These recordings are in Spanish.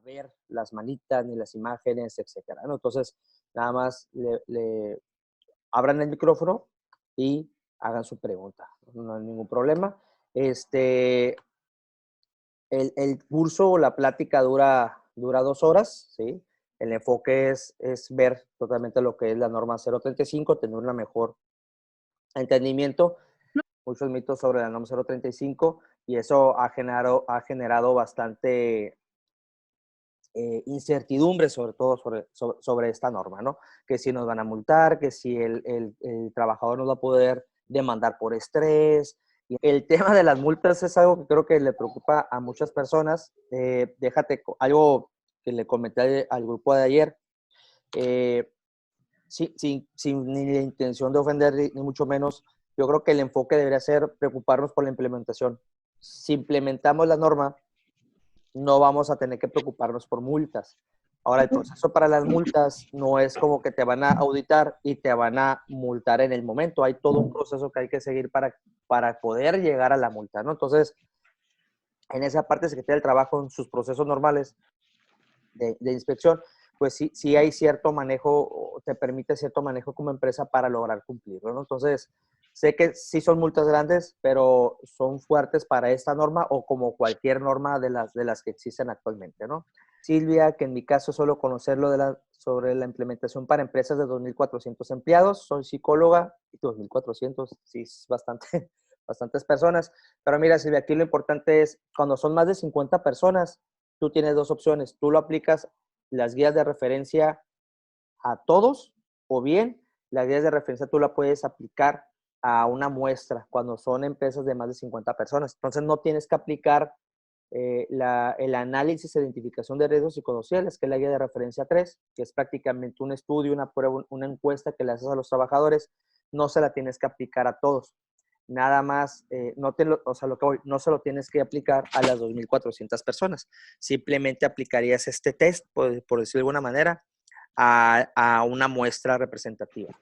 ver las manitas ni las imágenes, etcétera, ¿no? Entonces, nada más le abran el micrófono y hagan su pregunta. No hay ningún problema. El curso o la plática dura 2 horas, ¿sí? El enfoque es ver totalmente lo que es la norma 035, tener un mejor entendimiento, muchos mitos sobre la norma 035, y eso ha generado bastante incertidumbre, sobre todo sobre esta norma, ¿no? Que si nos van a multar, que si el trabajador nos va a poder demandar por estrés. Y el tema de las multas es algo que creo que le preocupa a muchas personas. Algo que le comenté al grupo de ayer, sin ni la intención de ofender, ni mucho menos, yo creo que el enfoque debería ser preocuparnos por la implementación. Si implementamos la norma, no vamos a tener que preocuparnos por multas. Ahora, el proceso para las multas no es como que te van a auditar y te van a multar en el momento. Hay todo un proceso que hay que seguir para poder llegar a la multa, ¿no? Entonces, en esa parte, Secretaría del Trabajo, en sus procesos normales de inspección, pues sí hay cierto manejo, te permite cierto manejo como empresa para lograr cumplirlo, ¿no? Entonces, sé que sí son multas grandes, pero son fuertes para esta norma o como cualquier norma de las que existen actualmente, ¿no? Silvia, que en mi caso solo conocerlo sobre la implementación para empresas de 2.400 empleados, soy psicóloga, 2.400, sí es bastante, bastantes personas, pero mira, Silvia, aquí lo importante es, cuando son más de 50 personas, tú tienes dos opciones. Tú lo aplicas las guías de referencia a todos, o bien las guías de referencia tú la puedes aplicar a una muestra cuando son empresas de más de 50 personas. Entonces no tienes que aplicar el análisis e identificación de riesgos psicosociales, que es la guía de referencia 3, que es prácticamente un estudio, una prueba, una encuesta que le haces a los trabajadores. No se la tienes que aplicar a todos. Nada más, no se lo tienes que aplicar a las 2.400 personas. Simplemente aplicarías este test, por decirlo de alguna manera, a una muestra representativa.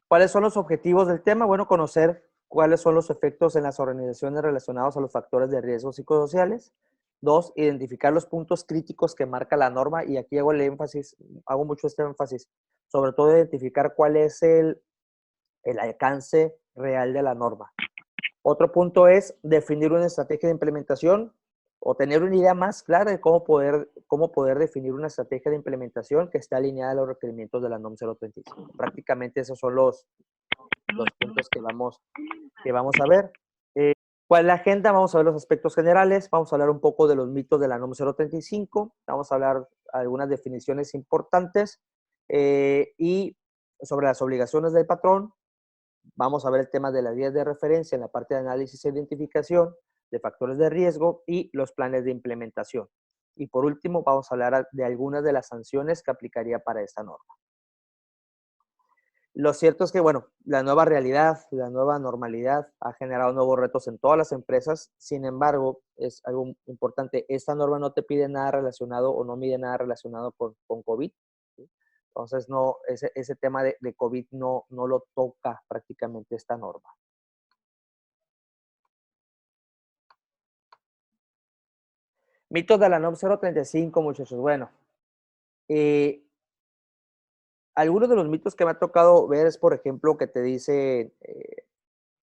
¿Cuáles son los objetivos del tema? Bueno, conocer cuáles son los efectos en las organizaciones relacionados a los factores de riesgo psicosociales. 2, identificar los puntos críticos que marca la norma, y aquí hago mucho este énfasis, sobre todo identificar cuál es el alcance real de la norma. Otro punto es definir una estrategia de implementación o tener una idea más clara de cómo poder definir una estrategia de implementación que esté alineada a los requerimientos de la NOM 035. Prácticamente esos son los puntos que vamos a ver. ¿Cuál es la agenda? Vamos a ver los aspectos generales, vamos a hablar un poco de los mitos de la NOM 035, vamos a hablar algunas definiciones importantes y sobre las obligaciones del patrón. Vamos a ver el tema de las guías de referencia en la parte de análisis e identificación de factores de riesgo y los planes de implementación. Y por último, vamos a hablar de algunas de las sanciones que aplicaría para esta norma. Lo cierto es que, bueno, la nueva realidad, la nueva normalidad ha generado nuevos retos en todas las empresas. Sin embargo, es algo importante, esta norma no te pide nada relacionado o no mide nada relacionado con COVID. ¿Sí? Entonces, no, ese tema de COVID no lo toca prácticamente esta norma. Mitos de la NOM 035, muchachos. Bueno, algunos de los mitos que me ha tocado ver es, por ejemplo, que te dice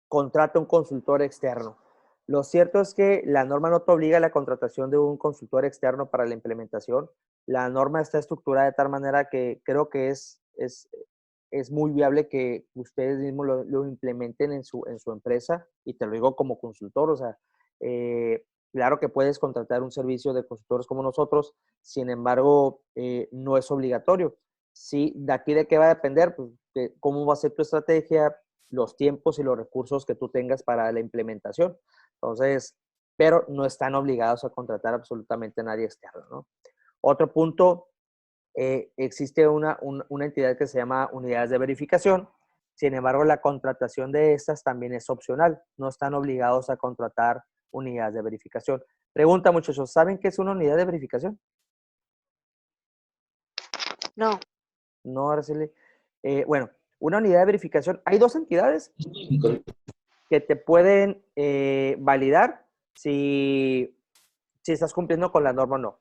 contrata un consultor externo. Lo cierto es que la norma no te obliga a la contratación de un consultor externo para la implementación. La norma está estructurada de tal manera que creo que es muy viable que ustedes mismos lo implementen en su empresa, y te lo digo como consultor, o sea, claro que puedes contratar un servicio de consultores como nosotros, sin embargo, no es obligatorio. Sí, de aquí de qué va a depender, pues, de cómo va a ser tu estrategia, los tiempos y los recursos que tú tengas para la implementación. Entonces, pero no están obligados a contratar absolutamente a nadie externo, ¿no? Otro punto, existe una entidad que se llama unidades de verificación. Sin embargo, la contratación de estas también es opcional. No están obligados a contratar unidades de verificación. Pregunta, muchachos, ¿saben qué es una unidad de verificación? No. No, Araceli. Bueno, una unidad de verificación, hay dos entidades que te pueden validar si estás cumpliendo con la norma o no.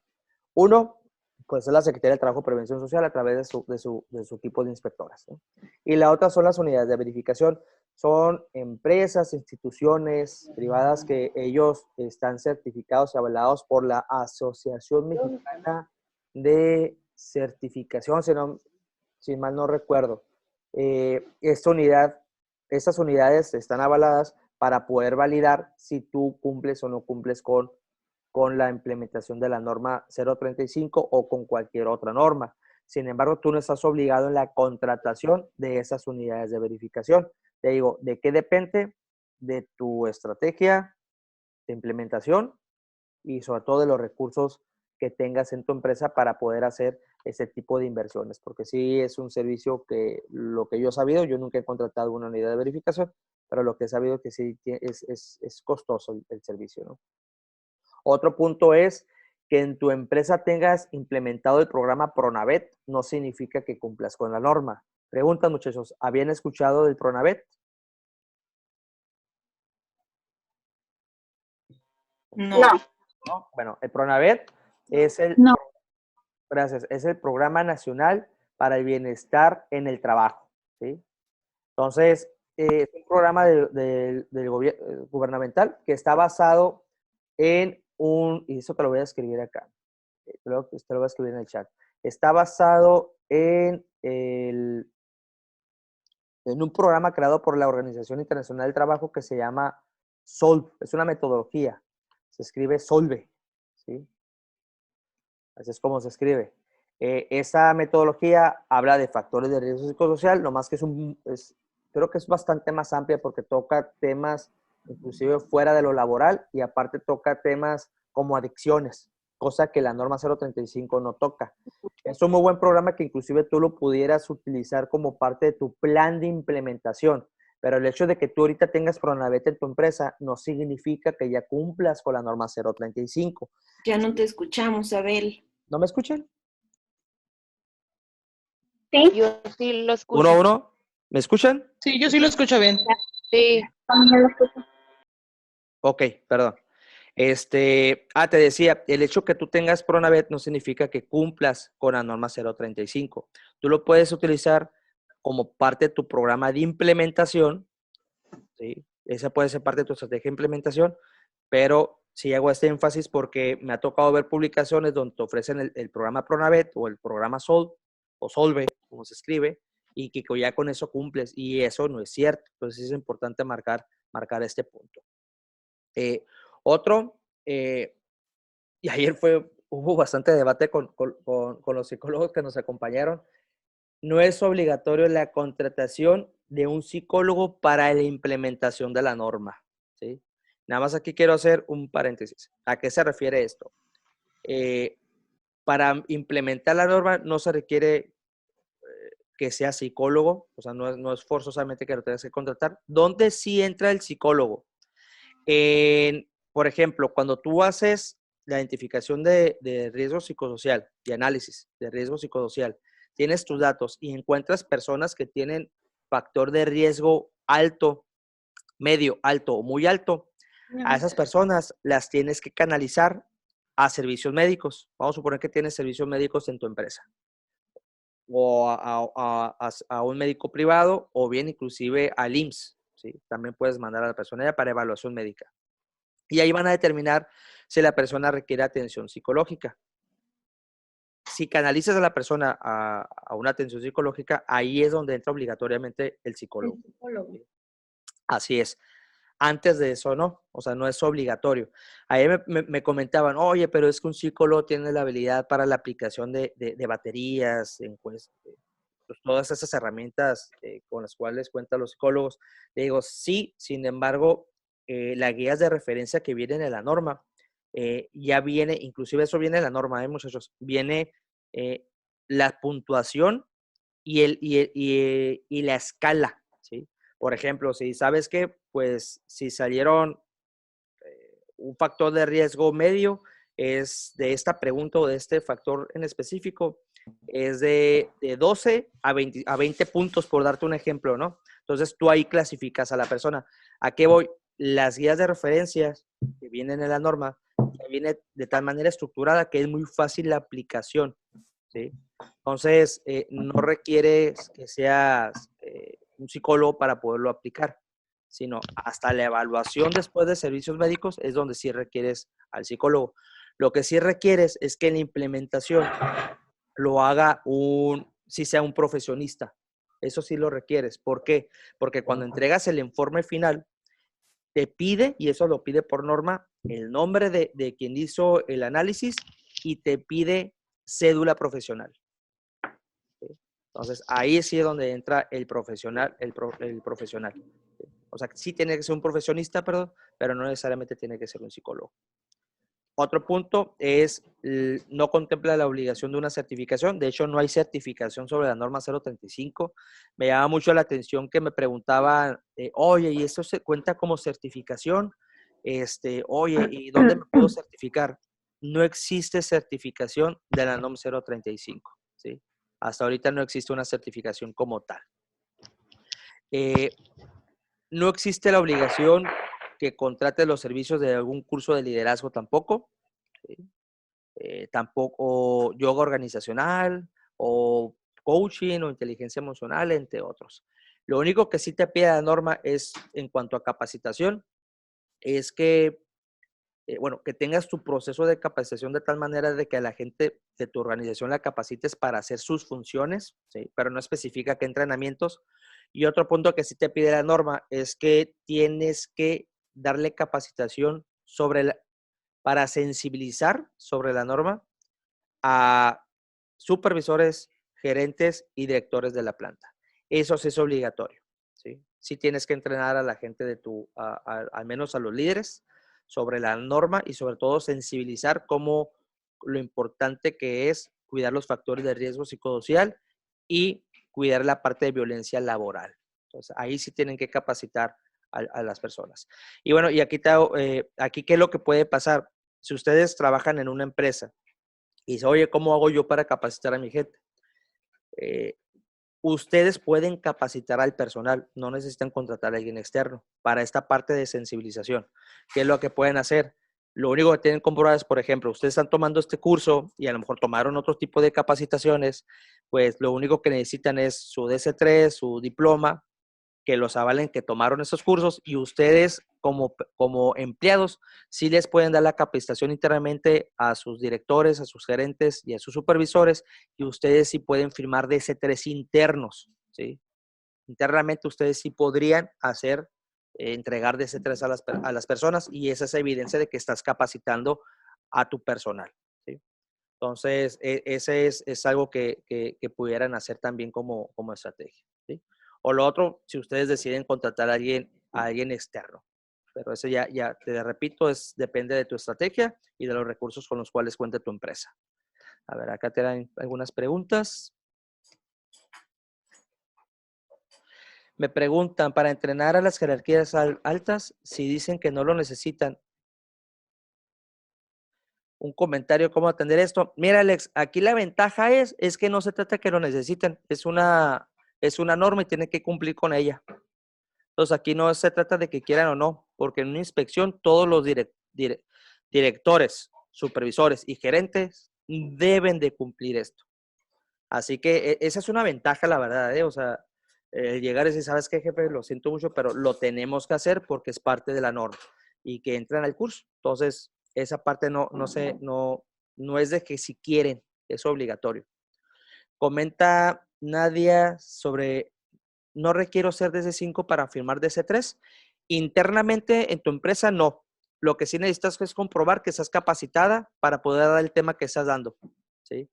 Uno, pues es la Secretaría del Trabajo y Prevención Social a través de su equipo de inspectoras, ¿no? Y la otra son las unidades de verificación. Son empresas, instituciones privadas que ellos están certificados y avalados por la Asociación Mexicana de Certificación, si mal no recuerdo. Estas unidades están avaladas para poder validar si tú cumples o no cumples con la implementación de la norma 035 o con cualquier otra norma. Sin embargo, tú no estás obligado en la contratación de esas unidades de verificación. Te digo, ¿de qué depende? De tu estrategia de implementación y sobre todo de los recursos que tengas en tu empresa para poder hacer ese tipo de inversiones. Porque sí es un servicio que, lo que yo he sabido, yo nunca he contratado una unidad de verificación, pero lo que he sabido que sí es costoso el servicio, ¿no? Otro punto es que en tu empresa tengas implementado el programa Pronavet, no significa que cumplas con la norma. Pregunta, muchachos, ¿habían escuchado del Pronavet? No. ¿No? Bueno, el Pronavet es No. gracias, es el Programa Nacional para el Bienestar en el Trabajo, ¿sí? Entonces, es un programa del gubernamental que está basado en y eso te lo voy a escribir acá, te lo voy a escribir en el chat. Está basado en un programa creado por la Organización Internacional del Trabajo que se llama SOLVE. Es una metodología. Se escribe SOLVE, ¿sí? Así es como se escribe. Esa metodología habla de factores de riesgo psicosocial, nomás que creo que es bastante más amplia porque toca temas inclusive fuera de lo laboral y aparte toca temas como adicciones, cosa que la norma 035 no toca. Es un muy buen programa que inclusive tú lo pudieras utilizar como parte de tu plan de implementación, pero el hecho de que tú ahorita tengas Pronavet en tu empresa no significa que ya cumplas con la norma 035. Ya no te escuchamos, Abel. ¿No me escuchan? Sí. Yo sí lo escucho. Uno a uno. ¿Me escuchan? Sí, yo sí lo escucho bien. Sí. También lo escucho. Ok, perdón. Te decía, el hecho que tú tengas Pronavet no significa que cumplas con la norma 035. Tú lo puedes utilizar como parte de tu programa de implementación, ¿sí? Esa puede ser parte de tu estrategia de implementación, pero sí hago este énfasis porque me ha tocado ver publicaciones donde te ofrecen el programa Pronavet o el programa Sol o Solve, como se escribe, y que ya con eso cumples, y eso no es cierto. Entonces es importante marcar este punto. Otro, y ayer hubo bastante debate con los psicólogos que nos acompañaron, no es obligatorio la contratación de un psicólogo para la implementación de la norma, ¿sí? Nada más aquí quiero hacer un paréntesis. ¿A qué se refiere esto? Para implementar la norma no se requiere que sea psicólogo, o sea, no es forzosamente que lo tengas que contratar. ¿Dónde sí entra el psicólogo? Por ejemplo, cuando tú haces la identificación de riesgo psicosocial y análisis de riesgo psicosocial, tienes tus datos y encuentras personas que tienen factor de riesgo alto, medio, alto o muy alto, a esas personas las tienes que canalizar a servicios médicos. Vamos a suponer que tienes servicios médicos en tu empresa o a un médico privado o bien inclusive al IMSS, ¿sí? También puedes mandar a la persona ya para evaluación médica. Y ahí van a determinar si la persona requiere atención psicológica. Si canalizas a la persona a una atención psicológica, ahí es donde entra obligatoriamente el psicólogo. El psicólogo. Así es. Antes de eso, no. O sea, no es obligatorio. Ahí me comentaban, oye, pero es que un psicólogo tiene la habilidad para la aplicación de baterías, pues, todas esas herramientas con las cuales cuentan los psicólogos. Le digo, sí, sin embargo, las guías de referencia que vienen en la norma, ya viene, inclusive eso viene en la norma, muchachos, viene la puntuación y la escala, ¿sí? Por ejemplo, si sabes que, pues, si salieron un factor de riesgo medio, es de esta pregunta o de este factor en específico, es de 12 a 20 puntos, por darte un ejemplo, ¿no? Entonces, tú ahí clasificas a la persona. ¿A qué voy? Las guías de referencias que vienen en la norma viene de tal manera estructurada que es muy fácil la aplicación, ¿sí? Entonces, no requieres que seas un psicólogo para poderlo aplicar, sino hasta la evaluación después de servicios médicos es donde sí requieres al psicólogo. Lo que sí requieres es que en la implementación lo haga si sea un profesionista. Eso sí lo requieres. ¿Por qué? Porque cuando entregas el informe final, te pide, y eso lo pide por norma, el nombre de quien hizo el análisis y te pide cédula profesional. ¿Sí? Entonces, ahí sí es donde entra el profesional, el profesional. ¿Sí? O sea, sí tiene que ser un profesionista, perdón, pero no necesariamente tiene que ser un psicólogo. Otro punto es, no contempla la obligación de una certificación. De hecho, no hay certificación sobre la norma 035. Me llama mucho la atención que me preguntaban, oye, ¿y esto se cuenta como certificación? Oye, ¿y dónde me puedo certificar? No existe certificación de la norma 035, ¿sí? Hasta ahorita no existe una certificación como tal. No existe la obligación que contrate los servicios de algún curso de liderazgo tampoco. ¿Sí? Tampoco yoga organizacional o coaching o inteligencia emocional, entre otros. Lo único que sí te pide la norma es, en cuanto a capacitación, es que, bueno, que tengas tu proceso de capacitación de tal manera de que a la gente de tu organización la capacites para hacer sus funciones, ¿sí? Pero no especifica qué entrenamientos. Y otro punto que sí te pide la norma es que tienes que darle capacitación para sensibilizar sobre la norma a supervisores, gerentes y directores de la planta. Eso sí es obligatorio, ¿sí? Sí tienes que entrenar a la gente al menos a los líderes, sobre la norma y sobre todo sensibilizar cómo lo importante que es cuidar los factores de riesgo psicosocial y cuidar la parte de violencia laboral. Entonces, ahí sí tienen que capacitar a las personas. Y bueno, y aquí, ¿qué es lo que puede pasar? Si ustedes trabajan en una empresa y dice, oye, ¿cómo hago yo para capacitar a mi gente? Ustedes pueden capacitar al personal, no necesitan contratar a alguien externo para esta parte de sensibilización. ¿Qué es lo que pueden hacer? Lo único que tienen que comprobar es, por ejemplo, ustedes están tomando este curso y a lo mejor tomaron otro tipo de capacitaciones, pues lo único que necesitan es su DC3, su diploma, que los avalen que tomaron esos cursos y ustedes como empleados sí les pueden dar la capacitación internamente a sus directores, a sus gerentes y a sus supervisores y ustedes sí pueden firmar DC3 internos, ¿sí? Internamente ustedes sí podrían entregar DC3 a las personas y esa es evidencia de que estás capacitando a tu personal, ¿sí? Entonces, ese es algo que pudieran hacer también como estrategia, ¿sí? O lo otro, si ustedes deciden contratar a alguien externo. Pero eso ya te repito, depende de tu estrategia y de los recursos con los cuales cuenta tu empresa. A ver, acá te dan algunas preguntas. Me preguntan, para entrenar a las jerarquías altas, si dicen que no lo necesitan, un comentario cómo atender esto. Mira, Alex, aquí la ventaja es que no se trata que lo necesiten, es una norma y tienen que cumplir con ella. Entonces, aquí no se trata de que quieran o no, porque en una inspección todos los directores, supervisores y gerentes deben de cumplir esto. Así que esa es una ventaja, la verdad, ¿eh? O sea, llegar y decir, ¿sabes qué, jefe? Lo siento mucho, pero lo tenemos que hacer porque es parte de la norma y que entran al curso. Entonces, esa parte no es de que si quieren, es obligatorio. Comenta Nadia sobre, no requiero ser DC5 para firmar DC3. Internamente en tu empresa, no. Lo que sí necesitas es comprobar que estás capacitada para poder dar el tema que estás dando, ¿sí?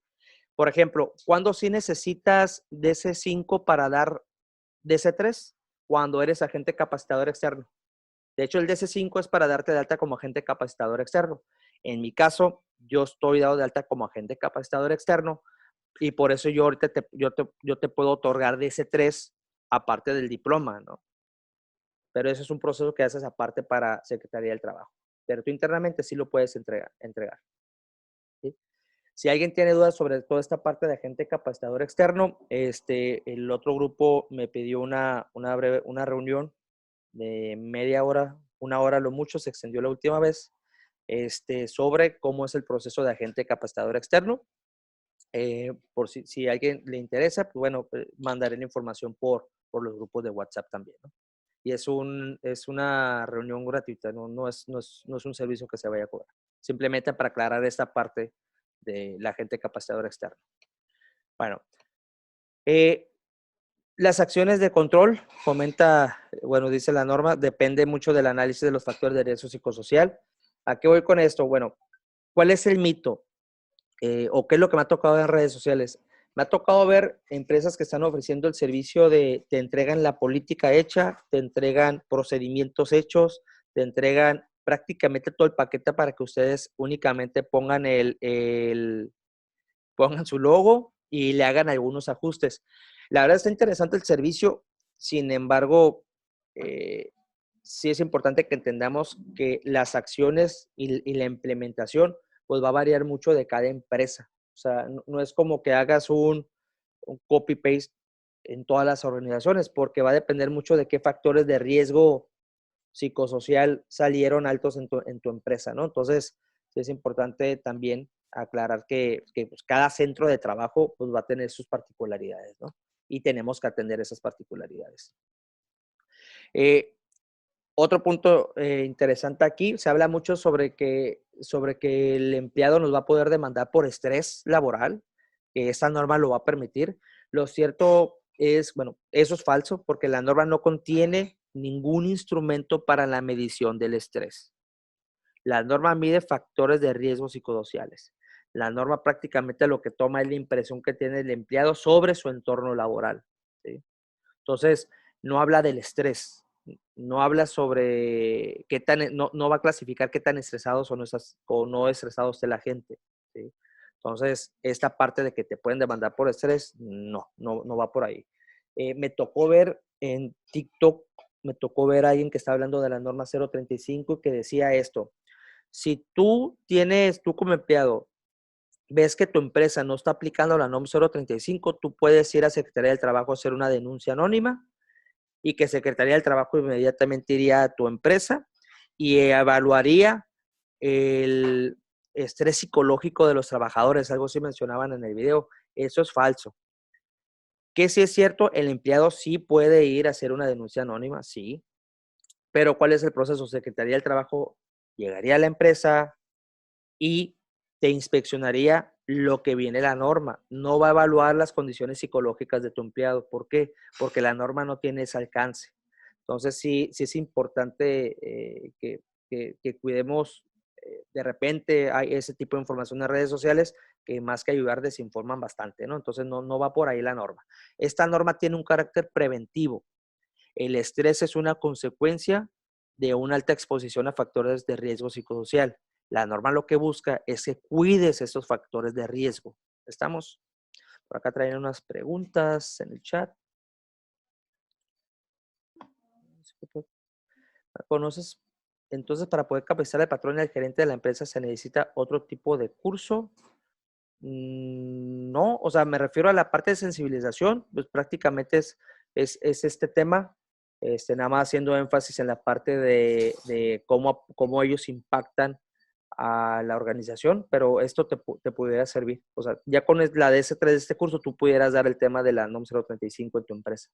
Por ejemplo, ¿cuándo sí necesitas DC5 para dar DC3? Cuando eres agente capacitador externo. De hecho, el DC5 es para darte de alta como agente capacitador externo. En mi caso, yo estoy dado de alta como agente capacitador externo y por eso yo ahorita yo te puedo otorgar DC3 aparte del diploma, ¿no? Pero eso es un proceso que haces aparte para Secretaría del Trabajo. Pero tú internamente sí lo puedes entregar. ¿Sí? Si alguien tiene dudas sobre toda esta parte de agente capacitador externo, el otro grupo me pidió una reunión de media hora, una hora lo mucho, se extendió la última vez, sobre cómo es el proceso de agente capacitador externo. Por si a alguien le interesa, pues bueno, mandaré la información por los grupos de WhatsApp también, ¿no? Y es una reunión gratuita, no es un servicio que se vaya a cobrar. Simplemente para aclarar esta parte de la agente capacitador externo. Bueno, las acciones de control, dice la norma, depende mucho del análisis de los factores de riesgo psicosocial. ¿A qué voy con esto? Bueno, ¿cuál es el mito? ¿O qué es lo que me ha tocado ver en redes sociales? Me ha tocado ver empresas que están ofreciendo el servicio de te entregan la política hecha, te entregan procedimientos hechos, te entregan prácticamente todo el paquete para que ustedes únicamente pongan pongan su logo y le hagan algunos ajustes. La verdad está interesante el servicio, sin embargo, sí es importante que entendamos que las acciones y la implementación pues va a variar mucho de cada empresa. O sea, no es como que hagas un copy-paste en todas las organizaciones, porque va a depender mucho de qué factores de riesgo psicosocial salieron altos en tu empresa, ¿no? Entonces, sí es importante también aclarar que pues, cada centro de trabajo pues, va a tener sus particularidades, ¿no? Y tenemos que atender esas particularidades. Otro punto interesante aquí, se habla mucho sobre que el empleado nos va a poder demandar por estrés laboral, que esta norma lo va a permitir. Lo cierto es, bueno, eso es falso, porque la norma no contiene ningún instrumento para la medición del estrés. La norma mide factores de riesgo psicosociales. La norma prácticamente lo que toma es la impresión que tiene el empleado sobre su entorno laboral, ¿sí? Entonces, no habla del estrés, no habla sobre qué tan, no va a clasificar qué tan estresados o no estresados esté la gente, ¿sí? Entonces, esta parte de que te pueden demandar por estrés, no va por ahí. Me tocó ver en TikTok, a alguien que está hablando de la norma 035 y que decía esto: si tú como empleado, ves que tu empresa no está aplicando la NOM 035, tú puedes ir a Secretaría del Trabajo a hacer una denuncia anónima y que Secretaría del Trabajo inmediatamente iría a tu empresa y evaluaría el estrés psicológico de los trabajadores. Algo sí mencionaban en el video. Eso es falso. Que sí es cierto, el empleado sí puede ir a hacer una denuncia anónima, sí. Pero ¿cuál es el proceso? Secretaría del Trabajo llegaría a la empresa y te inspeccionaría lo que viene la norma. No va a evaluar las condiciones psicológicas de tu empleado. ¿Por qué? Porque la norma no tiene ese alcance. Entonces, sí es importante que cuidemos. De repente hay ese tipo de información en redes sociales que más que ayudar desinforman bastante, ¿no? Entonces, no va por ahí la norma. Esta norma tiene un carácter preventivo. El estrés es una consecuencia de una alta exposición a factores de riesgo psicosocial. La norma lo que busca es que cuides esos factores de riesgo. ¿Estamos? Por acá traen unas preguntas en el chat. ¿Conoces? Entonces, para poder capacitar al patrón y al gerente de la empresa, ¿se necesita otro tipo de curso? No, o sea, me refiero a la parte de sensibilización, pues prácticamente es este tema, nada más haciendo énfasis en la parte de cómo ellos impactan a la organización, pero esto te pudiera servir. O sea, ya con la DS3 de este curso, tú pudieras dar el tema de la NOM 035 en tu empresa.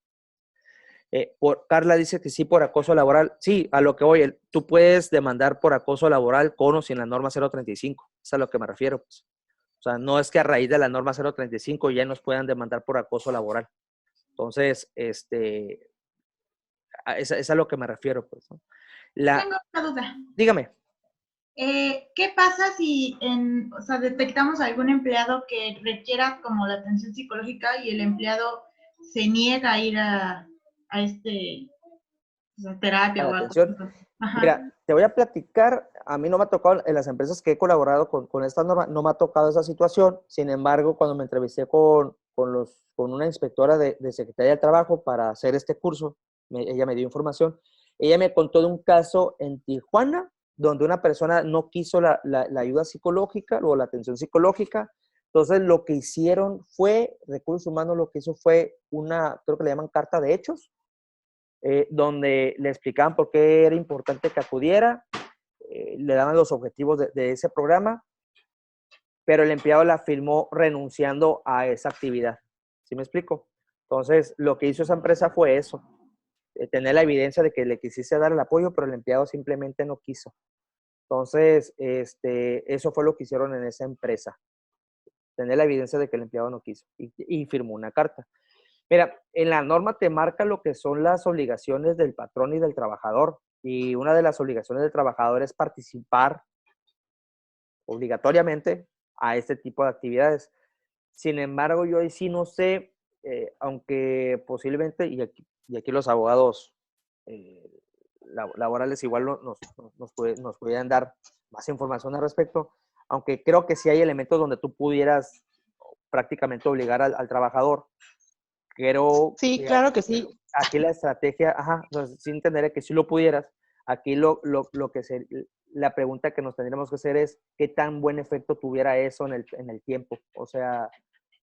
Carla dice que sí por acoso laboral. Sí, a lo que voy, tú puedes demandar por acoso laboral con o sin la norma 035. Es a lo que me refiero, pues. O sea, no es que a raíz de la norma 035 ya nos puedan demandar por acoso laboral. Entonces, es a lo que me refiero, pues, ¿no? Tengo una duda. Dígame. ¿Qué pasa si detectamos a algún empleado que requiera como la atención psicológica y el empleado se niega a ir a terapia o algo así? Mira, te voy a platicar, a mí no me ha tocado, en las empresas que he colaborado con esta norma, no me ha tocado esa situación. Sin embargo, cuando me entrevisté con una inspectora de Secretaría del Trabajo para hacer este curso, ella me dio información. Ella me contó de un caso en Tijuana, donde una persona no quiso la ayuda psicológica o la atención psicológica. Entonces, lo que hicieron fue, Recursos Humanos lo que hizo fue creo que le llaman carta de hechos, donde le explicaban por qué era importante que acudiera. le daban los objetivos de ese programa, pero el empleado la firmó renunciando a esa actividad. ¿Sí me explico? Entonces, lo que hizo esa empresa fue eso, tener la evidencia de que le quisiste dar el apoyo, pero el empleado simplemente no quiso. Entonces, eso fue lo que hicieron en esa empresa, tener la evidencia de que el empleado no quiso y firmó una carta. Mira, en la norma te marca lo que son las obligaciones del patrón y del trabajador. Y una de las obligaciones del trabajador es participar obligatoriamente a este tipo de actividades. Sin embargo, yo ahí sí no sé, aunque posiblemente, y aquí los abogados laborales igual nos pudieran dar más información al respecto, aunque creo que sí hay elementos donde tú pudieras prácticamente obligar al trabajador. Creo Sí, que claro que sí. aquí la estrategia, entonces, sí entenderé que si lo pudieras, aquí la pregunta que nos tendríamos que hacer es qué tan buen efecto tuviera eso en el tiempo. O sea,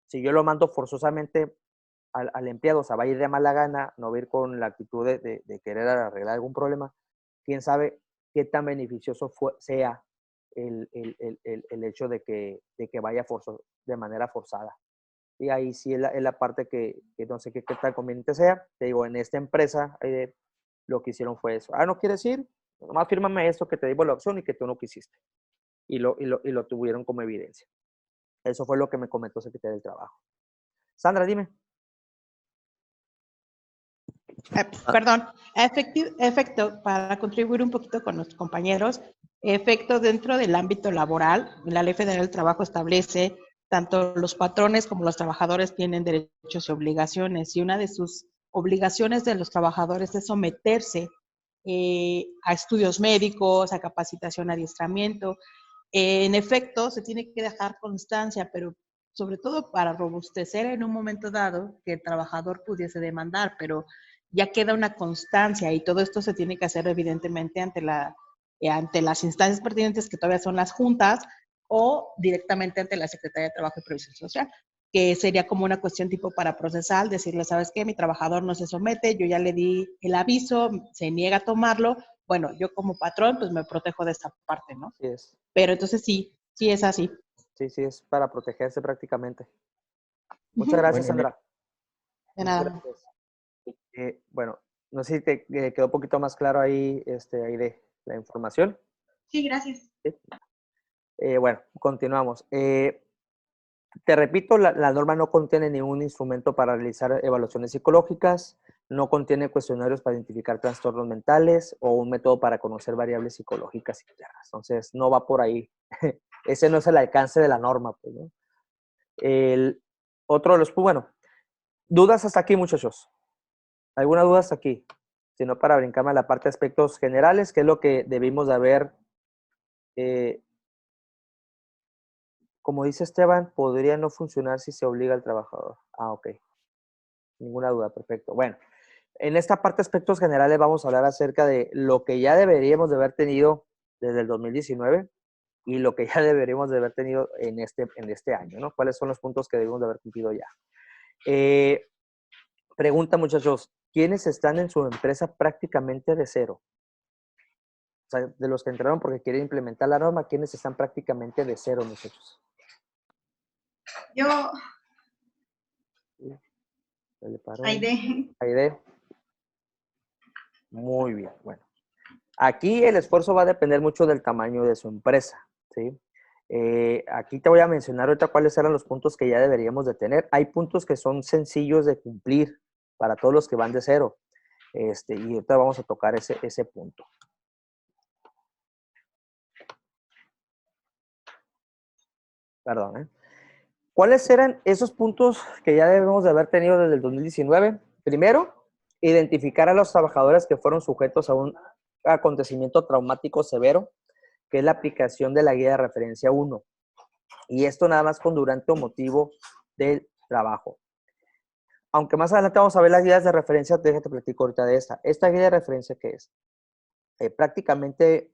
si yo lo mando forzosamente al empleado, o sea, va a ir de mala gana, no va a ir con la actitud de querer arreglar algún problema, quién sabe qué tan beneficioso sea el hecho de que vaya de manera forzada. Y ahí sí es la parte que no sé qué tan conveniente sea. Te digo, en esta empresa lo que hicieron fue eso. ¿No quieres ir? Nomás fírmame esto que te dimos la opción y que tú no quisiste. Y lo tuvieron como evidencia. Eso fue lo que me comentó Secretaría del Trabajo. Sandra, dime. Perdón, efecto, para contribuir un poquito con los compañeros, efecto dentro del ámbito laboral, la Ley Federal del Trabajo establece tanto los patrones como los trabajadores tienen derechos y obligaciones, y una de sus obligaciones de los trabajadores es someterse a estudios médicos, a capacitación, adiestramiento. En efecto, se tiene que dejar constancia, pero sobre todo para robustecer en un momento dado que el trabajador pudiese demandar, pero ya queda una constancia y todo esto se tiene que hacer evidentemente ante las instancias pertinentes que todavía son las juntas o directamente ante la Secretaría de Trabajo y Previsión Social, que sería como una cuestión tipo para procesal, decirle, ¿sabes qué? Mi trabajador no se somete, yo ya le di el aviso, se niega a tomarlo, bueno, yo como patrón pues me protejo de esta parte, ¿no? Sí es. Pero entonces sí es así. Sí, es para protegerse prácticamente. Muchas gracias, Bueno, Sandra. De Muchas nada. gracias. Bueno, no sé si te quedó un poquito más claro ahí, ahí de la información. Sí, gracias. ¿Sí? Bueno, continuamos. Te repito, la norma no contiene ningún instrumento para realizar evaluaciones psicológicas, no contiene cuestionarios para identificar trastornos mentales o un método para conocer variables psicológicas internas. Entonces, no va por ahí. Ese no es el alcance de la norma, pues, ¿no? Otro de los, bueno, dudas hasta aquí, muchachos. ¿Alguna duda hasta aquí? Si no, para brincarme a la parte de aspectos generales, que es lo que debimos de haber, como dice Esteban, podría no funcionar si se obliga al trabajador. Ok. Ninguna duda, perfecto. Bueno, en esta parte de aspectos generales vamos a hablar acerca de lo que ya deberíamos de haber tenido desde el 2019 y lo que ya deberíamos de haber tenido en este año, ¿no? ¿Cuáles son los puntos que debemos de haber cumplido ya? Pregunta, muchachos, ¿quiénes están en su empresa prácticamente de cero? O sea, de los que entraron porque quieren implementar la norma, ¿quiénes están prácticamente de cero, muchachos? Yo, ¿Se le paró? Aide. Aide. Muy bien, bueno. Aquí el esfuerzo va a depender mucho del tamaño de su empresa, ¿sí? Aquí te voy a mencionar ahorita cuáles eran los puntos que ya deberíamos de tener. Hay puntos que son sencillos de cumplir para todos los que van de cero. Y ahorita vamos a tocar ese punto. Perdón, ¿eh? ¿Cuáles eran esos puntos que ya debemos de haber tenido desde el 2019? Primero, identificar a los trabajadores que fueron sujetos a un acontecimiento traumático severo, que es la aplicación de la guía de referencia 1. Y esto nada más con durante o motivo del trabajo. Aunque más adelante vamos a ver las guías de referencia, déjate platico ahorita de esta. ¿Esta guía de referencia qué es? Prácticamente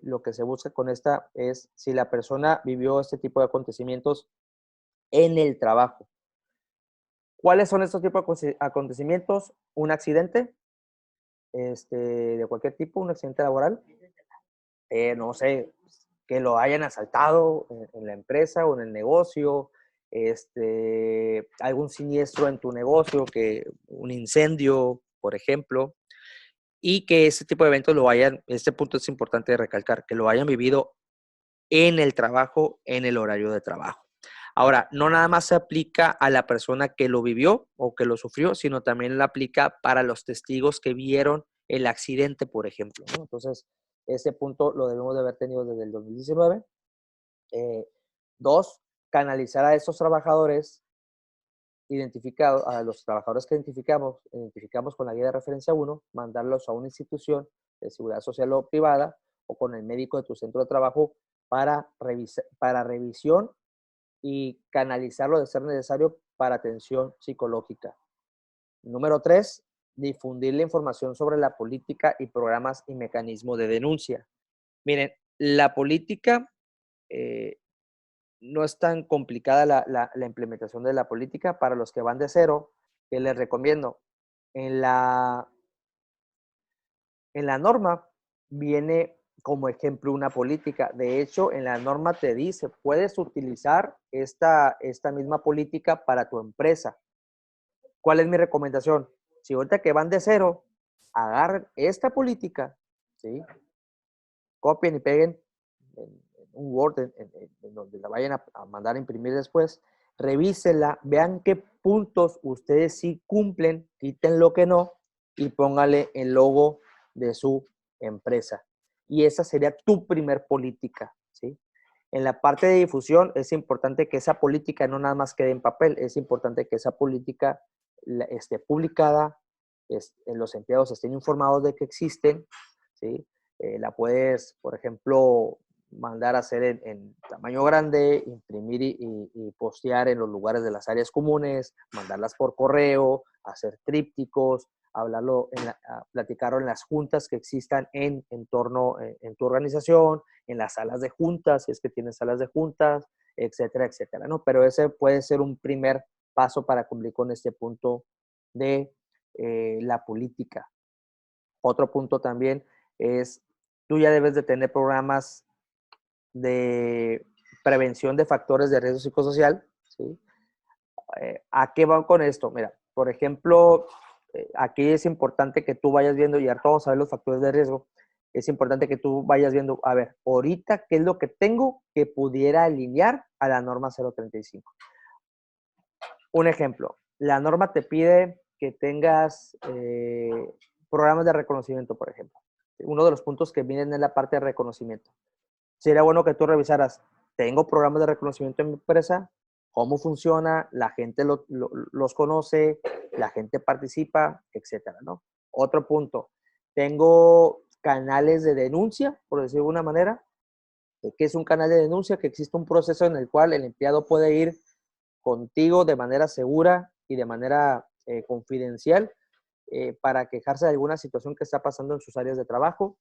lo que se busca con esta es si la persona vivió este tipo de acontecimientos en el trabajo. ¿Cuáles son estos tipos de acontecimientos? Un accidente de cualquier tipo, un accidente laboral. no sé, que lo hayan asaltado en la empresa o en el negocio, algún siniestro en tu negocio, que un incendio, por ejemplo, y que ese tipo de eventos lo hayan, este punto es importante recalcar, que lo hayan vivido en el trabajo, en el horario de trabajo. Ahora, no nada más se aplica a la persona que lo vivió o que lo sufrió, sino también lo aplica para los testigos que vieron el accidente, por ejemplo, ¿no? Entonces, ese punto lo debemos de haber tenido desde el 2019. Dos, canalizar a esos trabajadores identificados, a los trabajadores que identificamos con la guía de referencia 1, mandarlos a una institución de seguridad social o privada o con el médico de tu centro de trabajo para revisión y canalizarlo de ser necesario para atención psicológica. Número 3, difundir la información sobre la política y programas y mecanismos de denuncia. Miren, la política, no es tan complicada la implementación de la política para los que van de cero, que les recomiendo. En la norma viene como ejemplo una política. De hecho, en la norma te dice, puedes utilizar esta misma política para tu empresa. ¿Cuál es mi recomendación? Si ahorita que van de cero, agarren esta política, ¿sí? Copien y peguen en un Word en donde la vayan a mandar a imprimir después, revísenla, vean qué puntos ustedes sí cumplen, quiten lo que no y póngale el logo de su empresa. Y esa sería tu primer política, ¿sí? En la parte de difusión es importante que esa política no nada más quede en papel, es importante que esa política esté publicada, los empleados estén informados de que existen, ¿sí? La puedes, por ejemplo, mandar a hacer en tamaño grande, imprimir y postear en los lugares de las áreas comunes, mandarlas por correo, hacer trípticos, platicarlo en las juntas que existan en torno en tu organización, en las salas de juntas, si es que tienes salas de juntas, etcétera, etcétera, ¿no? Pero ese puede ser un primer paso para cumplir con este punto de la política. Otro punto también es, tú ya debes de tener programas de prevención de factores de riesgo psicosocial, ¿sí? ¿A qué van con esto? Mira, por ejemplo, aquí es importante que tú vayas viendo, y ahora vamos a ver los factores de riesgo, es importante que tú vayas viendo, a ver, ahorita, ¿qué es lo que tengo que pudiera alinear a la norma 035? Un ejemplo, la norma te pide que tengas programas de reconocimiento, por ejemplo. Uno de los puntos que vienen es la parte de reconocimiento. Sería bueno que tú revisaras, ¿tengo programas de reconocimiento en mi empresa? ¿Cómo funciona? ¿La gente los conoce? ¿La gente participa? Etcétera, ¿no? Otro punto, ¿tengo canales de denuncia, por decirlo de alguna manera? ¿Qué es un canal de denuncia? Que existe un proceso en el cual el empleado puede ir contigo de manera segura y de manera confidencial para quejarse de alguna situación que está pasando en sus áreas de trabajo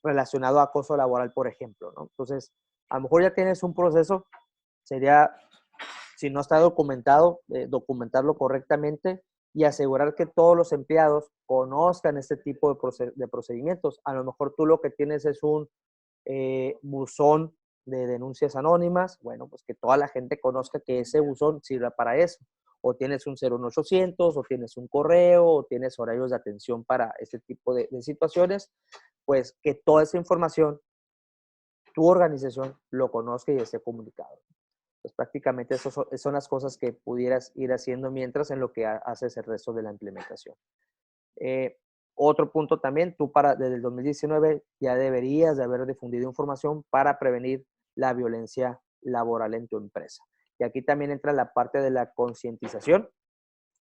relacionado a acoso laboral, por ejemplo, ¿no? Entonces, a lo mejor ya tienes un proceso, sería, si no está documentado, documentarlo correctamente y asegurar que todos los empleados conozcan este tipo de procedimientos. A lo mejor tú lo que tienes es un buzón de denuncias anónimas, bueno, pues que toda la gente conozca que ese buzón sirve para eso. O tienes un 01800, o tienes un correo, o tienes horarios de atención para este tipo de situaciones, pues que toda esa información, tu organización lo conozca y esté comunicado. Pues prácticamente esas son las cosas que pudieras ir haciendo mientras en lo que haces el resto de la implementación. Otro punto también, tú desde el 2019 ya deberías de haber difundido información para prevenir la violencia laboral en tu empresa. Y aquí también entra la parte de la concientización.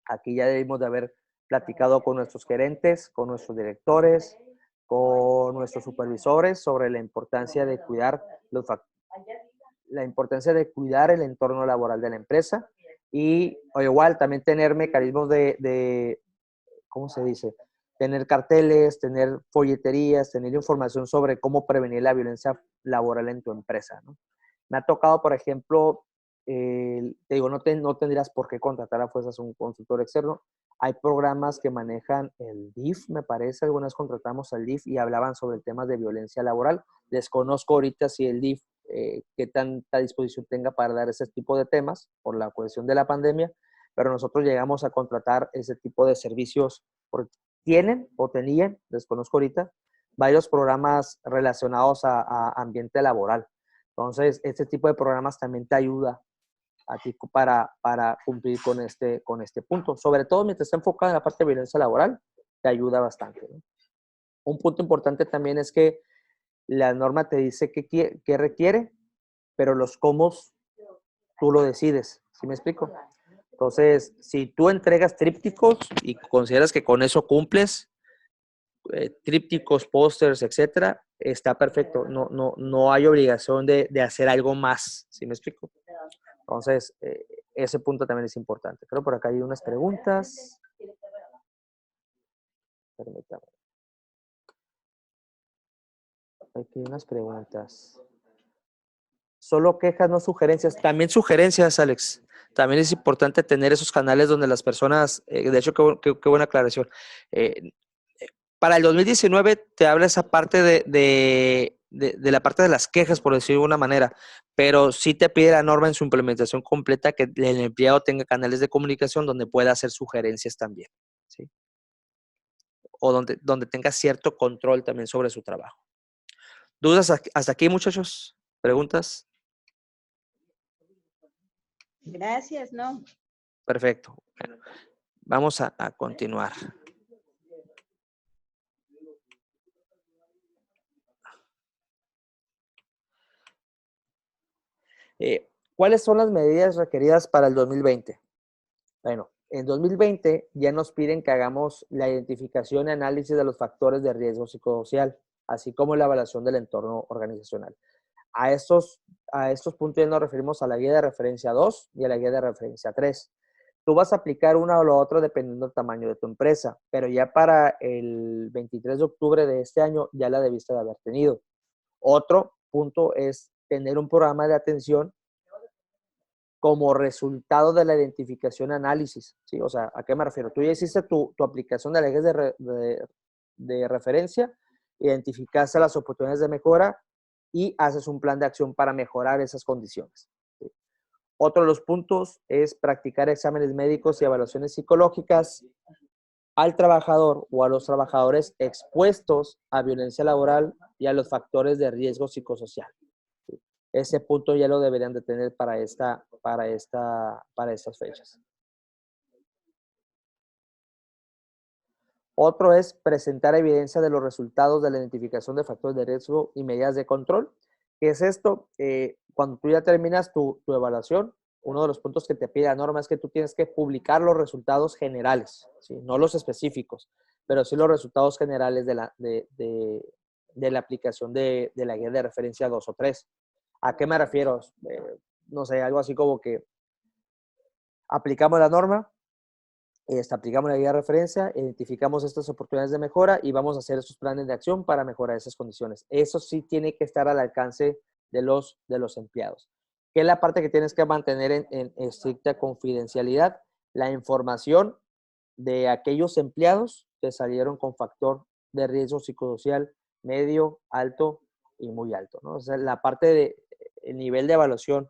Aquí ya debimos de haber platicado con nuestros gerentes, con nuestros directores, con nuestros supervisores sobre la importancia de cuidar el entorno laboral de la empresa y o igual también tener mecanismos ¿cómo se dice? Tener carteles, tener folleterías, tener información sobre cómo prevenir la violencia laboral en tu empresa, ¿no? Me ha tocado, por ejemplo, te digo, no tendrías por qué contratar a fuerzas un consultor externo. Hay programas que manejan el DIF, me parece, algunas contratamos al DIF y hablaban sobre el tema de violencia laboral. Desconozco ahorita si el DIF, qué tanta disposición tenga para dar ese tipo de temas por la cuestión de la pandemia, pero nosotros llegamos a contratar ese tipo de servicios, porque tienen o tenían, desconozco ahorita, varios programas relacionados a ambiente laboral. Entonces, este tipo de programas también te ayuda a ti para cumplir con este punto. Sobre todo mientras está enfocado en la parte de violencia laboral, te ayuda bastante, ¿no? Un punto importante también es que la norma te dice qué requiere, pero los cómo tú lo decides. ¿Sí me explico? Entonces, si tú entregas trípticos y consideras que con eso cumples, trípticos, pósters, etcétera, está perfecto. No hay obligación de hacer algo más. ¿Sí me explico? Entonces, ese punto también es importante. Creo por acá hay unas preguntas. Permítame. Aquí hay unas preguntas. Solo quejas, no sugerencias. También sugerencias, Alex. También es importante tener esos canales donde las personas, de hecho, qué buena aclaración. Para el 2019 te habla esa parte de la parte de las quejas, por decirlo de una manera, pero sí te pide la norma en su implementación completa que el empleado tenga canales de comunicación donde pueda hacer sugerencias también, ¿sí? O donde tenga cierto control también sobre su trabajo. ¿Dudas hasta aquí, muchachos? ¿Preguntas? Gracias, ¿no? Perfecto. Bueno, vamos a continuar. ¿Cuáles son las medidas requeridas para el 2020? Bueno, en 2020 ya nos piden que hagamos la identificación y análisis de los factores de riesgo psicosocial, así como la evaluación del entorno organizacional. A estos puntos ya nos referimos a la guía de referencia 2 y a la guía de referencia 3. Tú vas a aplicar una o la otra dependiendo del tamaño de tu empresa, pero ya para el 23 de octubre de este año ya la debiste de haber tenido. Otro punto es tener un programa de atención como resultado de la identificación y análisis, ¿sí? O sea, ¿a qué me refiero? Tú ya hiciste tu aplicación de leyes de referencia, identificaste las oportunidades de mejora y haces un plan de acción para mejorar esas condiciones, ¿sí? Otro de los puntos es practicar exámenes médicos y evaluaciones psicológicas al trabajador o a los trabajadores expuestos a violencia laboral y a los factores de riesgo psicosocial. Ese punto ya lo deberían de tener para estas fechas. Otro es presentar evidencia de los resultados de la identificación de factores de riesgo y medidas de control. ¿Qué es esto? Cuando tú ya terminas tu evaluación, uno de los puntos que te pide la norma es que tú tienes que publicar los resultados generales, ¿sí? No los específicos, pero sí los resultados generales de la aplicación de la guía de referencia 2 o 3. ¿A qué me refiero? No sé, algo así como que aplicamos la norma, aplicamos la guía de referencia, identificamos estas oportunidades de mejora y vamos a hacer esos planes de acción para mejorar esas condiciones. Eso sí tiene que estar al alcance de los empleados. ¿Qué es la parte que tienes que mantener en estricta confidencialidad? La información de aquellos empleados que salieron con factor de riesgo psicosocial medio, alto y muy alto, ¿no? O sea, la parte de el nivel de evaluación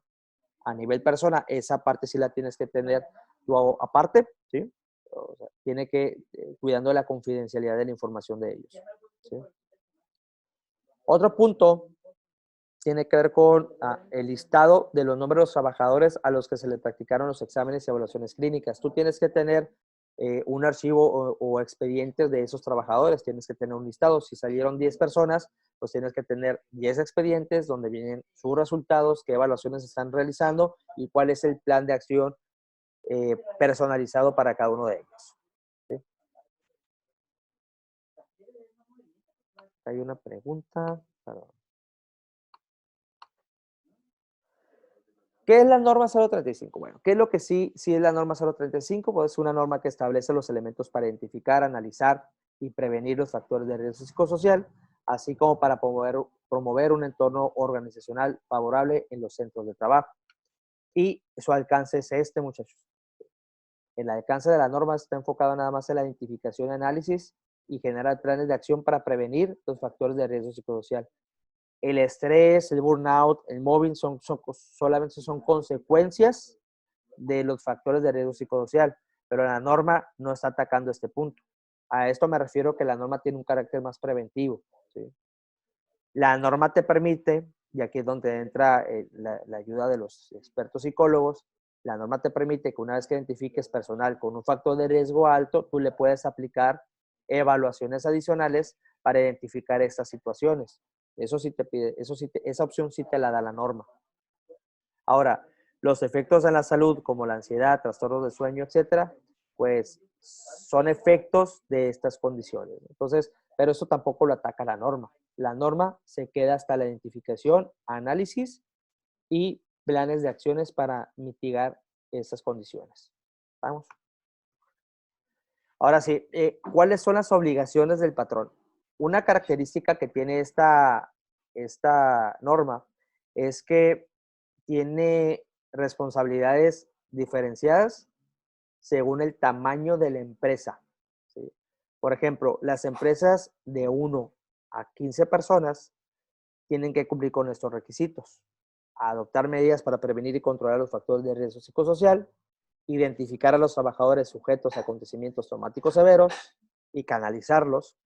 a nivel persona, esa parte sí la tienes que tener tú aparte, ¿sí? O sea, tiene que, cuidando de la confidencialidad de la información de ellos, ¿sí? Otro punto tiene que ver con el listado de los nombres de los trabajadores a los que se les practicaron los exámenes y evaluaciones clínicas. Tú tienes que tener un archivo o expedientes de esos trabajadores, tienes que tener un listado. Si salieron 10 personas, pues tienes que tener 10 expedientes donde vienen sus resultados, qué evaluaciones están realizando y cuál es el plan de acción personalizado para cada uno de ellos, ¿sí? Hay una pregunta. Perdón. ¿Qué es la norma 035? Bueno, ¿qué es lo que sí es la norma 035? Pues es una norma que establece los elementos para identificar, analizar y prevenir los factores de riesgo psicosocial, así como para promover un entorno organizacional favorable en los centros de trabajo. y su alcance es este, muchachos. El alcance de la norma está enfocado nada más en la identificación y análisis y generar planes de acción para prevenir los factores de riesgo psicosocial. El estrés, el burnout, el mobbing solamente son consecuencias de los factores de riesgo psicosocial, pero la norma no está atacando este punto. A esto me refiero que la norma tiene un carácter más preventivo, ¿sí? La norma te permite, y aquí es donde entra la ayuda de los expertos psicólogos, la norma te permite que una vez que identifiques personal con un factor de riesgo alto, tú le puedes aplicar evaluaciones adicionales para identificar estas situaciones. Eso sí te pide, esa opción sí te la da la norma. Ahora, los efectos en la salud, como la ansiedad, trastornos de sueño, etcétera, pues son efectos de estas condiciones. Entonces, pero eso tampoco lo ataca la norma. La norma se queda hasta la identificación, análisis y planes de acciones para mitigar esas condiciones. Vamos. Ahora sí, ¿cuáles son las obligaciones del patrón? Una característica que tiene esta norma es que tiene responsabilidades diferenciadas según el tamaño de la empresa, ¿sí? Por ejemplo, las empresas de 1 a 15 personas tienen que cumplir con estos requisitos. Adoptar medidas para prevenir y controlar los factores de riesgo psicosocial, identificar a los trabajadores sujetos a acontecimientos traumáticos severos y canalizarlos,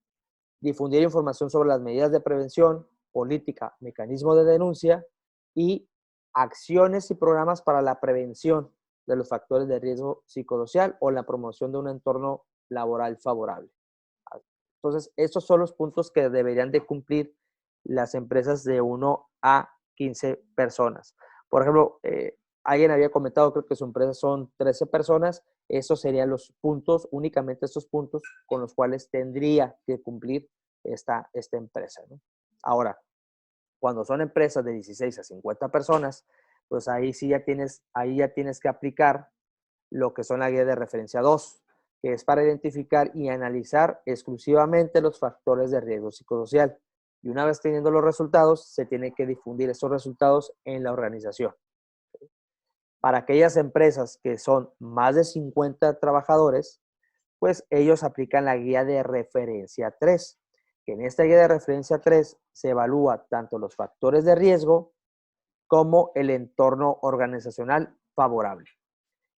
difundir información sobre las medidas de prevención, política, mecanismos de denuncia y acciones y programas para la prevención de los factores de riesgo psicosocial o la promoción de un entorno laboral favorable. Entonces, estos son los puntos que deberían de cumplir las empresas de 1 a 15 personas. Por ejemplo, alguien había comentado, creo que su empresa son 13 personas. Esos serían los puntos, únicamente estos puntos con los cuales tendría que cumplir esta empresa, ¿no? Ahora, cuando son empresas de 16 a 50 personas, pues ahí sí ya tienes que aplicar lo que son la guía de referencia 2, que es para identificar y analizar exclusivamente los factores de riesgo psicosocial. Y una vez teniendo los resultados, se tiene que difundir esos resultados en la organización. Para aquellas empresas que son más de 50 trabajadores, pues ellos aplican la guía de referencia 3, que en esta guía de referencia 3 se evalúa tanto los factores de riesgo como el entorno organizacional favorable.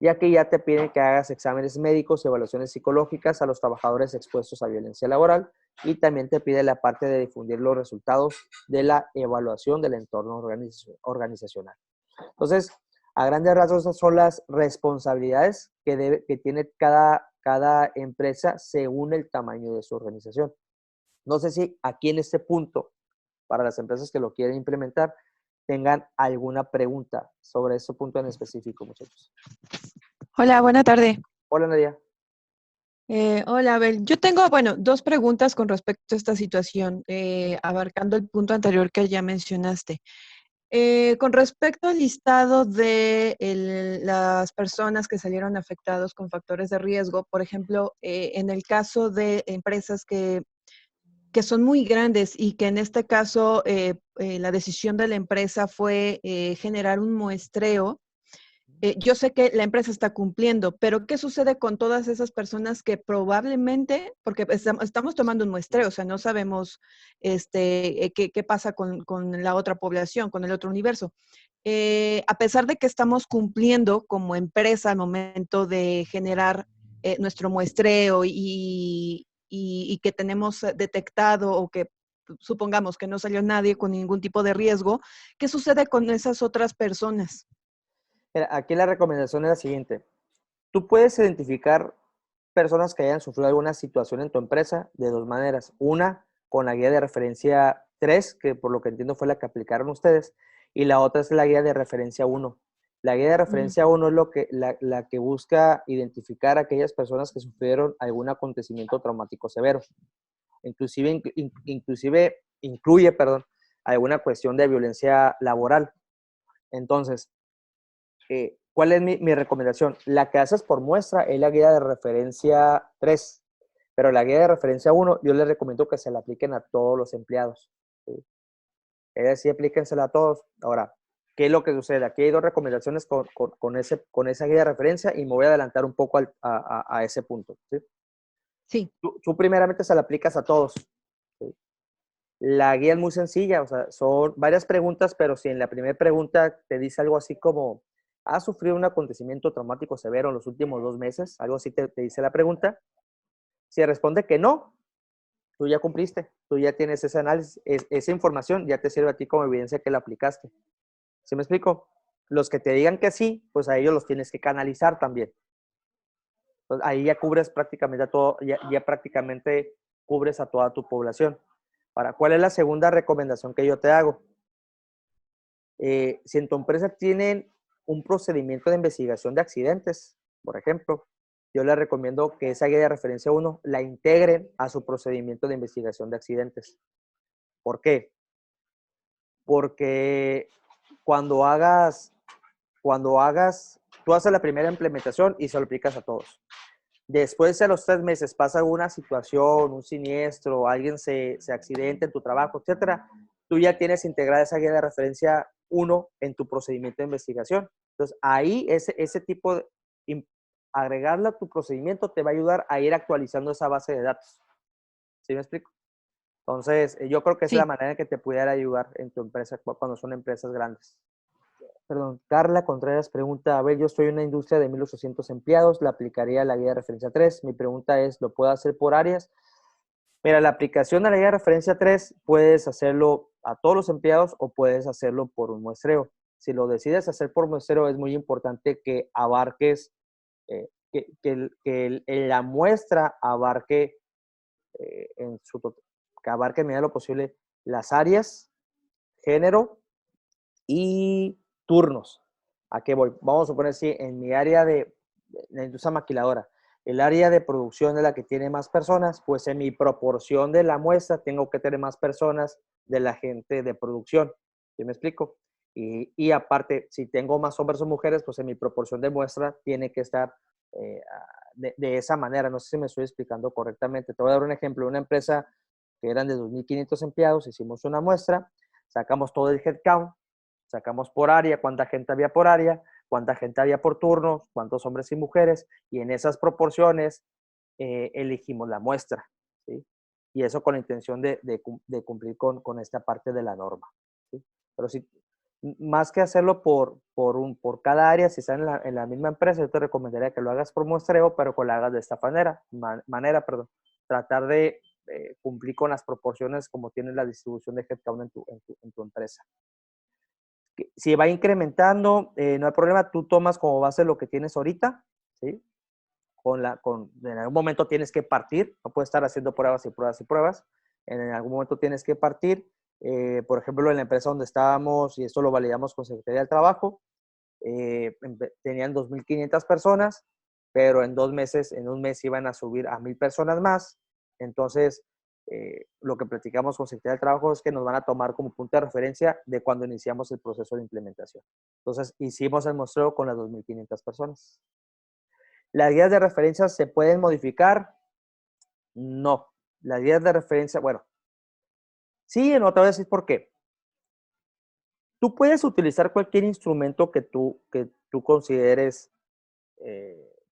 Y aquí ya te piden que hagas exámenes médicos y evaluaciones psicológicas a los trabajadores expuestos a violencia laboral y también te pide la parte de difundir los resultados de la evaluación del entorno organizacional. Entonces, a grandes rasgos, esas son las responsabilidades que tiene cada empresa según el tamaño de su organización. No sé si aquí en este punto, para las empresas que lo quieren implementar, tengan alguna pregunta sobre ese punto en específico, muchachos. Hola, buena tarde. Hola, Nadia. Hola, Abel. Yo tengo, bueno, dos preguntas con respecto a esta situación, abarcando el punto anterior que ya mencionaste. Con respecto al listado de las personas que salieron afectados con factores de riesgo, por ejemplo, en el caso de empresas que son muy grandes y que en este caso la decisión de la empresa fue generar un muestreo. Yo sé que la empresa está cumpliendo, pero ¿qué sucede con todas esas personas que probablemente, porque estamos tomando un muestreo, o sea, no sabemos qué pasa con la otra población, con el otro universo? A pesar de que estamos cumpliendo como empresa al momento de generar nuestro muestreo y que tenemos detectado o que supongamos que no salió nadie con ningún tipo de riesgo, ¿qué sucede con esas otras personas? Aquí la recomendación es la siguiente. Tú puedes identificar personas que hayan sufrido alguna situación en tu empresa de dos maneras. Una, con la guía de referencia 3, que por lo que entiendo fue la que aplicaron ustedes, y la otra es la guía de referencia 1. La guía de referencia 1 es la que busca identificar a aquellas personas que sufrieron algún acontecimiento traumático severo. Inclusive incluye alguna cuestión de violencia laboral. Entonces, ¿cuál es mi recomendación? La que haces por muestra es la guía de referencia 3, pero la guía de referencia 1 yo les recomiendo que se la apliquen a todos los empleados, ¿sí? Es decir, aplíquensela a todos. Ahora, ¿qué es lo que sucede? Aquí hay dos recomendaciones con esa guía de referencia y me voy a adelantar un poco a ese punto. ¿Sí? Sí. Tú primeramente se la aplicas a todos. ¿Sí? La guía es muy sencilla, o sea, son varias preguntas, pero si en la primera pregunta te dice algo así como, ¿has sufrido un acontecimiento traumático severo en los últimos 2 meses? Algo así te dice la pregunta. Si responde que no, tú ya cumpliste, tú ya tienes ese análisis, esa información ya te sirve a ti como evidencia que la aplicaste. ¿Sí me explico? Los que te digan que sí, pues a ellos los tienes que canalizar también. Entonces, ahí ya cubres prácticamente a todo, ya prácticamente cubres a toda tu población. Ahora, ¿cuál es la segunda recomendación que yo te hago? Si en tu empresa tienen un procedimiento de investigación de accidentes, por ejemplo, yo les recomiendo que esa guía de referencia 1 la integren a su procedimiento de investigación de accidentes. ¿Por qué? Porque cuando tú haces la primera implementación y se lo aplicas a todos. Después de los 3 meses pasa una situación, un siniestro, alguien se accidenta en tu trabajo, etcétera, tú ya tienes integrada esa guía de referencia 1 en tu procedimiento de investigación. Entonces, ahí ese tipo de agregarla a tu procedimiento te va a ayudar a ir actualizando esa base de datos. ¿Sí me explico? Entonces, yo creo que esa es la Sí. manera en que te pudiera ayudar en tu empresa cuando son empresas grandes. Perdón, Carla Contreras pregunta, a ver, yo estoy en una industria de 1,800 empleados, ¿la aplicaría la guía de referencia 3? Mi pregunta es, ¿lo puedo hacer por áreas? Mira, la aplicación de la guía de referencia 3 puedes hacerlo a todos los empleados o puedes hacerlo por un muestreo. Si lo decides hacer por muestreo, es muy importante que abarques, la muestra abarque, que abarque en medida de lo posible las áreas, género y turnos. ¿A qué voy? Vamos a suponer si en mi área de la industria maquiladora, el área de producción es la que tiene más personas, pues en mi proporción de la muestra tengo que tener más personas de la gente de producción. ¿Sí me explico? Y aparte, si tengo más hombres o mujeres, pues en mi proporción de muestra tiene que estar de esa manera. No sé si me estoy explicando correctamente. Te voy a dar un ejemplo. Una empresa que eran de 2,500 empleados, hicimos una muestra, sacamos todo el headcount, sacamos por área, cuánta gente había por área, cuánta gente había por turnos, cuántos hombres y mujeres, y en esas proporciones elegimos la muestra, ¿sí? Y eso con la intención de cumplir con esta parte de la norma, ¿sí? Pero si, más que hacerlo por cada área, si están en la misma empresa, yo te recomendaría que lo hagas por muestreo, pero que lo hagas de esta manera, tratar de cumplir con las proporciones como tiene la distribución de headcount en tu empresa. Si va incrementando, no hay problema, tú tomas como base lo que tienes ahorita, ¿sí? En algún momento tienes que partir, no puedes estar haciendo pruebas y pruebas y pruebas, en algún momento tienes que partir. Por ejemplo, en la empresa donde estábamos, y esto lo validamos con Secretaría del Trabajo, tenían 2,500 personas, pero en un mes iban a subir a 1,000 personas más. Entonces, lo que platicamos con Secretaría del Trabajo es que nos van a tomar como punto de referencia de cuando iniciamos el proceso de implementación. Entonces, hicimos el muestreo con las 2,500 personas. ¿Las guías de referencia se pueden modificar? No. Las guías de referencia, bueno, sí, no te voy a decir por qué. Tú puedes utilizar cualquier instrumento que tú consideres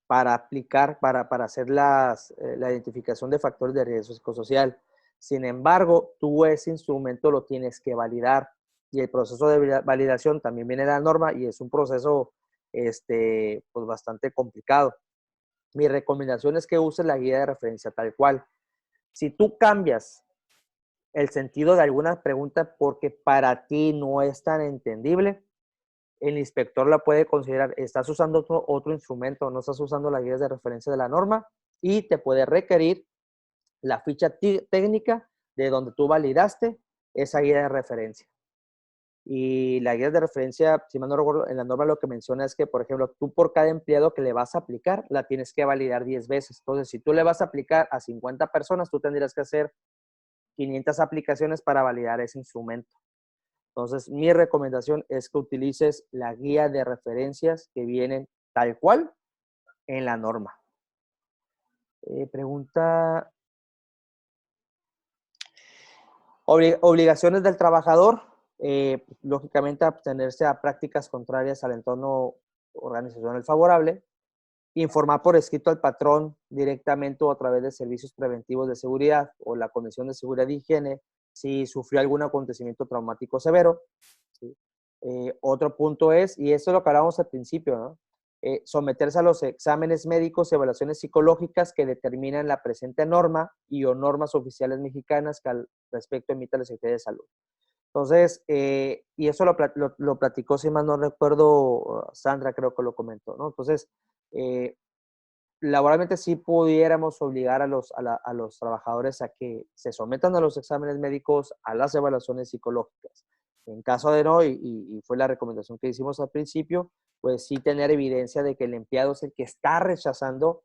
para aplicar, para hacer la identificación de factores de riesgo psicosocial. Sin embargo, tú ese instrumento lo tienes que validar y el proceso de validación también viene de la norma y es un proceso pues bastante complicado. Mi recomendación es que uses la guía de referencia tal cual. Si tú cambias el sentido de alguna pregunta porque para ti no es tan entendible, el inspector la puede considerar, estás usando otro instrumento, no estás usando las guías de referencia de la norma y te puede requerir la ficha técnica de donde tú validaste esa guía de referencia. Y la guía de referencia, si mal no recuerdo, en la norma lo que menciona es que, por ejemplo, tú por cada empleado que le vas a aplicar, la tienes que validar 10 veces. Entonces, si tú le vas a aplicar a 50 personas, tú tendrías que hacer 500 aplicaciones para validar ese instrumento. Entonces, mi recomendación es que utilices la guía de referencias que vienen tal cual en la norma. Pregunta, obligaciones del trabajador. lógicamente abstenerse a prácticas contrarias al entorno organizacional favorable, informar por escrito al patrón directamente o a través de servicios preventivos de seguridad o la Comisión de Seguridad e Higiene si sufrió algún acontecimiento traumático severo. ¿Sí? Otro punto es, y esto es lo que hablábamos al principio, ¿no? Someterse a los exámenes médicos y evaluaciones psicológicas que determinan la presente norma y o normas oficiales mexicanas que al respecto emita la Secretaría de Salud. Entonces, y eso lo platicó, si mal no recuerdo, Sandra creo que lo comentó, ¿no? Entonces, laboralmente sí pudiéramos obligar a los trabajadores a que se sometan a los exámenes médicos, a las evaluaciones psicológicas. En caso de no, y fue la recomendación que hicimos al principio, pues sí tener evidencia de que el empleado es el que está rechazando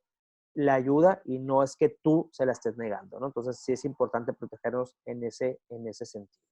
la ayuda y no es que tú se la estés negando, ¿no? Entonces sí es importante protegernos en ese sentido.